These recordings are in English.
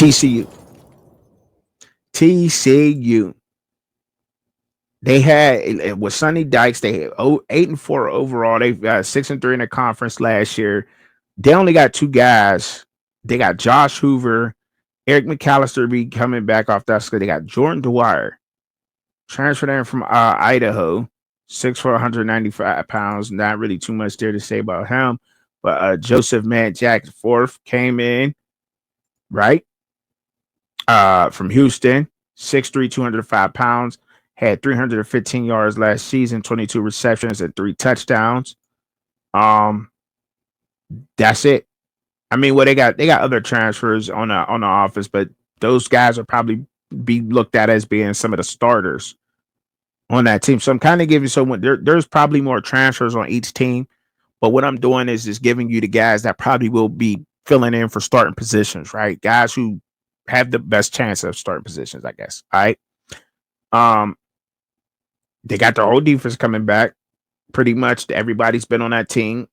TCU. TCU. They had with Sonny Dykes. They had 8-4 overall. They got 6-3 in the conference last year. They only got two guys. They got Josh Hoover, Eric McAllister be coming back off that school. They got Jordan Dwyer, transferred in from Idaho, 6'4", 195 pounds. Not really too much there to say about him. But Joseph Jack IV came in, right? From Houston, 6'3", 205 pounds. Had 315 yards last season, 22 receptions and 3 touchdowns. That's it. I mean, well, they got other transfers on the offense, but those guys will probably be looked at as being some of the starters on that team. So I'm kind of giving there's probably more transfers on each team, but what I'm doing is just giving you the guys that probably will be filling in for starting positions, right? Guys who have the best chance of starting positions, I guess. All right. They got their whole defense coming back. Pretty much everybody's been on that team.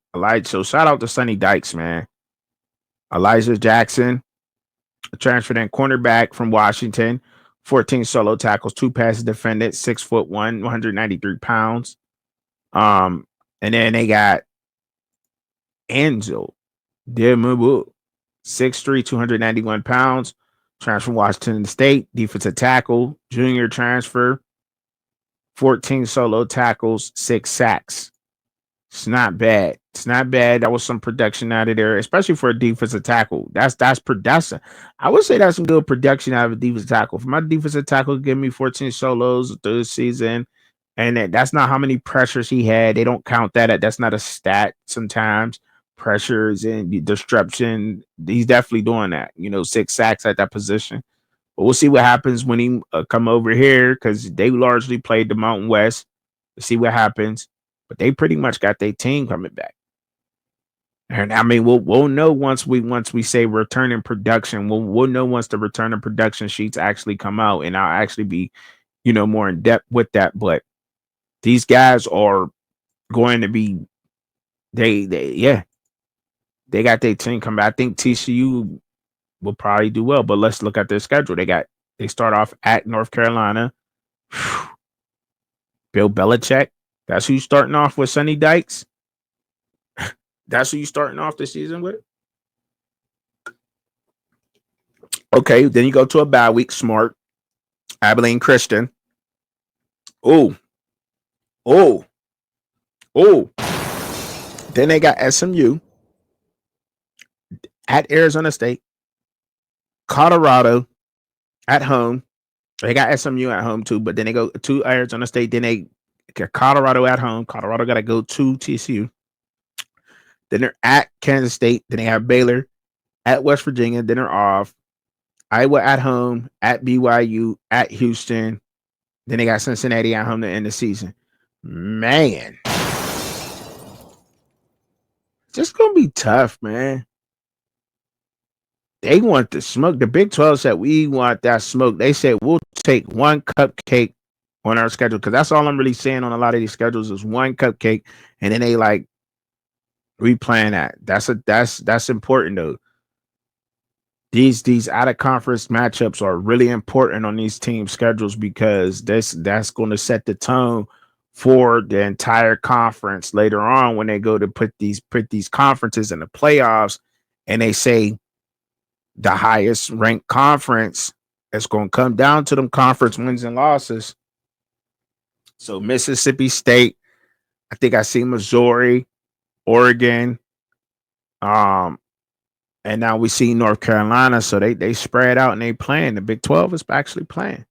So shout out to Sonny Dykes, man. Elijah Jackson, transferred in cornerback from Washington, 14 solo tackles, 2 passes defended, 6'1", 193 pounds. And then they got Angel Demubu, 6'3", 291 pounds, transferred from Washington State, defensive tackle, junior transfer, 14 solo tackles, 6 sacks. It's not bad. It's not bad. That was some production out of there, especially for a defensive tackle. That's I would say that's some good production out of a defensive tackle. For my defensive tackle, give me 14 solos through the season, and that's not how many pressures he had. They don't count that. That's not a stat. Sometimes pressures and disruption. He's definitely doing that. 6 sacks at that position. But we'll see what happens when he come over here because they largely played the Mountain West. We'll see what happens. But they pretty much got their team coming back. And I mean, we'll know once we say return in production. We'll know once the return in production sheets actually come out, and I'll actually be, more in depth with that. But these guys are going to be they got their team coming back. I think TCU will probably do well, but let's look at their schedule. They start off at North Carolina. Bill Belichick. That's who you starting off with, Sonny Dykes. That's who you starting off the season with. Okay, then you go to a bye week. Smart. Abilene Christian. Oh. Then they got SMU at Arizona State. Colorado at home. They got SMU at home too, but then they go to Arizona State. Then they get Colorado at home. Colorado got to go to TCU. Then they're at Kansas State. Then they have Baylor at West Virginia. Then they're off. Iowa at home, at BYU, at Houston. Then they got Cincinnati at home to end the season. Man. Just going to be tough, man. They want the smoke. The Big 12 said, we want that smoke. They said, we'll take one cupcake on our schedule, because that's all I'm really saying on a lot of these schedules is one cupcake, and then they like replan that. That's important though. These out of conference matchups are really important on these team schedules, because that's going to set the tone for the entire conference later on when they go to put these conferences in the playoffs, and they say the highest ranked conference is going to come down to them conference wins and losses. So Mississippi State, I think I see Missouri, Oregon, and now we see North Carolina. So they spread out and they playing. The Big 12 is actually playing.